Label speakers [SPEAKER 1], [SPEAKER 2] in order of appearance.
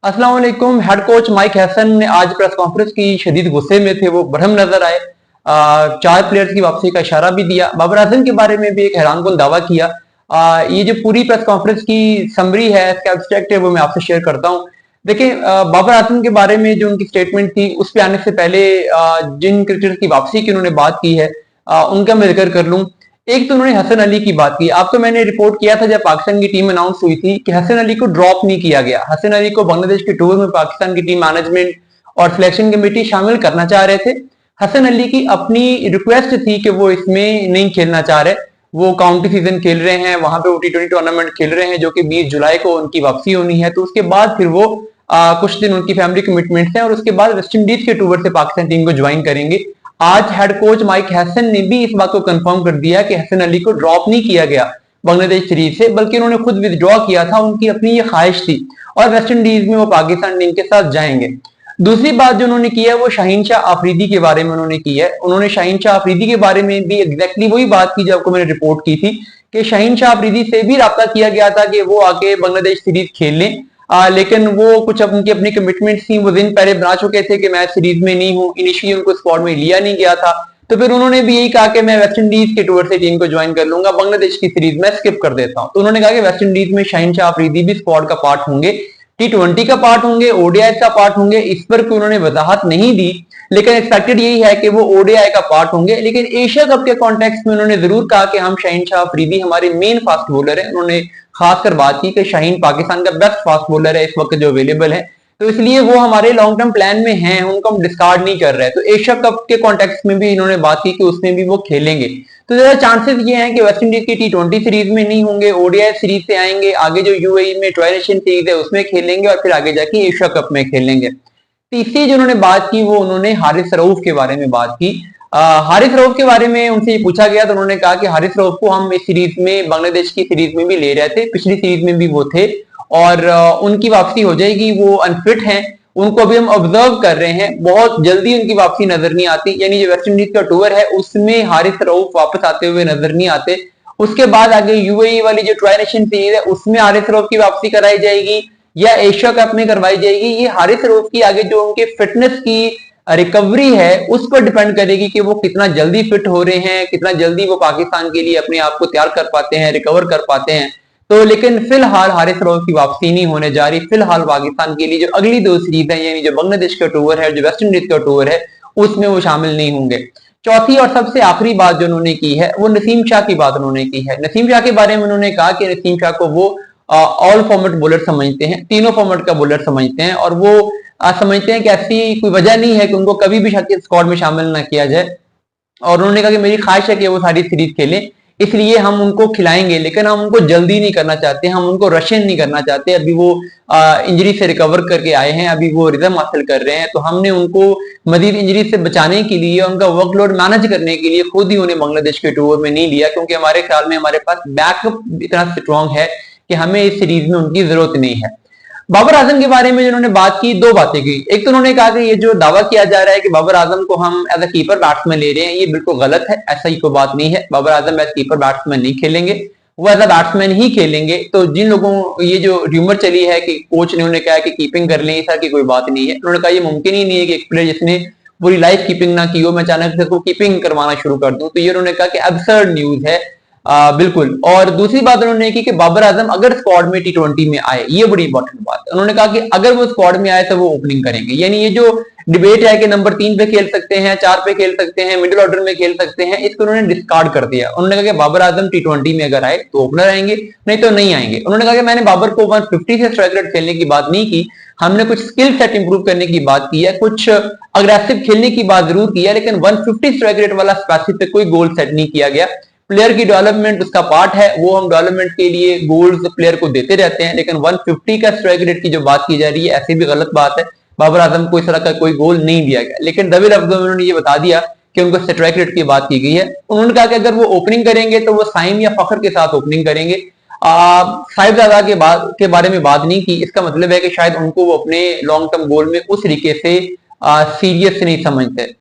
[SPEAKER 1] अस्सलाम वालेकुम। Head coach mic Hesson ने आज प्रेस कॉन्फ्रेंस की शदीद गुस्से में थे, वो बरहम नजर आए। चार प्लेयर्स की वापसी का इशारा भी दिया। बाबर आजम के बारे में भी एक हैरानकुन दावा किया। ये जो पूरी प्रेस कॉन्फ्रेंस की समरी है, इसका एब्स्ट्रैक्ट है, वो मैं आपसे शेयर करता हूँ। देखिए, बाबर आजम के बारे में जो उनकी स्टेटमेंट थी उस पर आने से पहले जिन क्रिकेटर्स की वापसी की उन्होंने बात की है उनका मैं जिक्र कर लूं। एक तो उन्होंने हसन अली की बात की। आपको मैंने रिपोर्ट किया था जब पाकिस्तान की टीम अनाउंस हुई थी कि हसन अली को ड्रॉप नहीं किया गया। हसन अली को बांग्लादेश के टूर में पाकिस्तान की टीम मैनेजमेंट और सिलेक्शन कमेटी शामिल करना चाह रहे थे। हसन अली की अपनी रिक्वेस्ट थी कि वो इसमें नहीं खेलना चाह रहे। वो काउंटी सीजन खेल रहे हैं, वहां पे वो T20 टूर्नामेंट खेल रहे हैं जो कि 20 जुलाई को उनकी वापसी होनी है। तो उसके बाद फिर वो कुछ दिन उनकी फैमिली कमिटमेंट्स हैं और उसके बाद वेस्ट इंडीज के टूर से पाकिस्तान टीम को ज्वाइन करेंगे। आज हेड कोच माइक हैसन ने भी इस बात को कंफर्म कर दिया कि हसन अली को ड्रॉप नहीं किया गया बांग्लादेश सीरीज से, बल्कि उन्होंने खुद विथड्रॉ किया था। उनकी अपनी ये ख्वाहिश थी और वेस्ट इंडीज में वो पाकिस्तान टीम के साथ जाएंगे। दूसरी बात जो उन्होंने की है वो शाहीन शाह आफरीदी के बारे में उन्होंने की है। उन्होंने शाहीन शाह आफरीदी के बारे में भी एग्जैक्टली वही बात की जो आपको मैंने रिपोर्ट की थी कि शाहीन शाह आफरीदी से भी राब्ता किया गया था कि वो आके बांग्लादेश सीरीज खेल लें। लेकिन वो कुछ उनकी अपनी कमिटमेंट थी, वो दिन पहले बना चुके थे कि मैं सीरीज में नहीं हूँ। इनिशियली उनको स्क्वाड में लिया नहीं गया था, तो फिर उन्होंने भी यही कहा कि मैं वेस्ट इंडीज के टूर से टीम को ज्वाइन कर लूंगा, बांग्लादेश की सीरीज में स्किप कर देता हूं। तो उन्होंने कहा कि वेस्ट इंडीज में शाहीन शाह अफरीदी भी स्क्वाड का पार्ट होंगे, T20 का पार्ट होंगे, ओडीआई का पार्ट होंगे। इस पर कोई उन्होंने वजाहत नहीं दी, लेकिन एक्सपेक्टेड यही है कि वो ओडीआई का पार्ट होंगे। लेकिन एशिया कप के कॉन्टेक्स्ट में उन्होंने जरूर कहा कि हम शाहीन शाह अफरीदी हमारे मेन फास्ट बॉलर है। उन्होंने खासकर बात की कि शाहीन पाकिस्तान का बेस्ट फास्ट बॉलर है इस वक्त जो अवेलेबल है, तो इसलिए वो हमारे लॉन्ग टर्म प्लान में हैं, उनको हम डिस्कार्ड नहीं कर रहे। तो एशिया कप के कॉन्टेक्स्ट में भी इन्होंने बात की कि उसमें भी वो खेलेंगे। तो ज्यादा चांसेस ये हैं कि वेस्ट इंडीज की T20 सीरीज में नहीं होंगे, ओडीआई सीरीज से आएंगे, आगे जो यूएई में ट्राई नेशन सीरीज है उसमें खेलेंगे और फिर आगे जाके एशिया कप में खेलेंगे। तीसरी जो उन्होंने बात की वो उन्होंने हारिस रऊफ के बारे में बात की। हारिस रऊफ के बारे में उनसे ये पूछा गया तो उन्होंने कहा कि हारिस रऊफ को हम इस सीरीज में बांग्लादेश की सीरीज में भी ले रहे थे, पिछली सीरीज में भी वो थे और उनकी वापसी हो जाएगी। वो अनफिट हैं, उनको अभी हम ऑब्जर्व कर रहे हैं, बहुत जल्दी उनकी वापसी नजर नहीं आती। यानी जो वेस्ट इंडीज का टूर है उसमें हारिस रऊफ वापस आते हुए नजर नहीं आते। उसके बाद आगे यूएई वाली जो ट्राई नेशन सीरीज है उसमें हारिस रऊफ की वापसी कराई जाएगी या एशिया कप में करवाई जाएगी। ये हारिस रऊफ की आगे जो उनके फिटनेस की रिकवरी है उस पर डिपेंड करेगी कि वो कितना जल्दी फिट हो रहे हैं, कितना जल्दी वो पाकिस्तान के लिए अपने आप को तैयार कर पाते हैं, रिकवर कर पाते हैं। तो लेकिन फिलहाल हारिस रऊफ की वापसी नहीं होने जा रही। फिलहाल पाकिस्तान के लिए जो अगली दो सीरीज है, यानी जो बांग्लादेश का टूर है, जो वेस्ट इंडीज का टूर है, उसमें वो शामिल नहीं होंगे। चौथी और सबसे आखिरी बात जो उन्होंने की है वो नसीम शाह की बात उन्होंने की है। नसीम शाह के बारे में उन्होंने कहा कि नसीम शाह को वो ऑल फॉर्मेट बॉलर समझते हैं, तीनों फॉर्मेट का बॉलर समझते हैं और वो समझते हैं कि ऐसी कोई वजह नहीं है कि उनको कभी भी स्क्वाड में शामिल ना किया जाए। और उन्होंने कहा कि मेरी ख्वाहिश है कि वो सारी सीरीज खेलें, इसलिए हम उनको खिलाएंगे, लेकिन हम उनको जल्दी नहीं करना चाहते, हम उनको रशियन नहीं करना चाहते। अभी वो इंजरी से रिकवर करके आए हैं, अभी वो रिदम हासिल कर रहे हैं, तो हमने उनको मजीद इंजरी से बचाने के लिए, उनका वर्कलोड मैनेज करने के लिए खुद ही उन्हें बांग्लादेश के टूर में नहीं लिया, क्योंकि हमारे ख्याल में हमारे पास बैकअप इतना स्ट्रॉन्ग है कि हमें इस सीरीज में उनकी जरूरत नहीं है। बाबर आजम के बारे में जिन्होंने बात की, दो बातें की। एक तो उन्होंने कहा कि ये जो दावा किया जा रहा है कि बाबर आजम को हम एज अ कीपर बैट्समैन ले रहे हैं, ये बिल्कुल गलत है। ऐसा ही कोई बात नहीं है, Babar Azam as keeper batsman नहीं खेलेंगे, वो एज अ बैट्समैन ही खेलेंगे। तो जिन लोगों ये जो र्यूमर चली है कि कोच ने उन्हें कहा कि कीपिंग कर लें, ऐसा की कोई बात नहीं है। उन्होंने कहा ये मुमकिन ही नहीं है कि एक प्लेयर जिसने पूरी लाइफ कीपिंग ना की हो, मैं अचानक से कीपिंग करवाना शुरू कर दूं। तो ये उन्होंने कहा कि अब्सर्ड न्यूज है। बिल्कुल। और दूसरी बात उन्होंने की कि बाबर आजम अगर स्क्वाड में T20 में आए, ये बड़ी इंपॉर्टेंट बात है। उन्होंने कहा कि अगर वो स्क्वाड में आए तो वो ओपनिंग करेंगे। यानी ये जो डिबेट है कि नंबर 3 पे खेल सकते हैं, 4 पे खेल सकते हैं, मिडिल ऑर्डर में खेल सकते हैं, इसको उन्होंने डिस्कार्ड कर दिया। उन्होंने कहा कि बाबर आजम T20 में अगर आए तो ओपनर आएंगे, नहीं तो नहीं आएंगे। उन्होंने कहा कि मैंने बाबर को 150 से स्ट्राइक रेट खेलने की बात नहीं की, हमने कुछ स्किल सेट इंप्रूव करने की बात की है, कुछ अग्रेसिव खेलने की बात जरूर की है, लेकिन 150 स्ट्राइक रेट वाला स्पेसिफिक कोई गोल सेट नहीं किया गया। प्लेयर की डेवलपमेंट उसका पार्ट है, वो हम डेवलपमेंट के लिए गोल्स प्लेयर को देते रहते हैं, लेकिन 150 का स्ट्राइक रेट की जो बात की जा रही है ऐसी भी गलत बात है। बाबर आजम को इस तरह का कोई गोल नहीं दिया गया, लेकिन दबे लफ्जों में उन्होंने ये बता दिया कि उनको स्ट्राइक रेट की बात की गई है। उन्होंने कहा कि अगर वो ओपनिंग करेंगे तो वो साइम या फखर के साथ ओपनिंग करेंगे। साहिबजादा के बारे में बात नहीं की। इसका मतलब है कि शायद उनको वो अपने लॉन्ग टर्म गोल में उस तरीके से सीरियस नहीं समझते।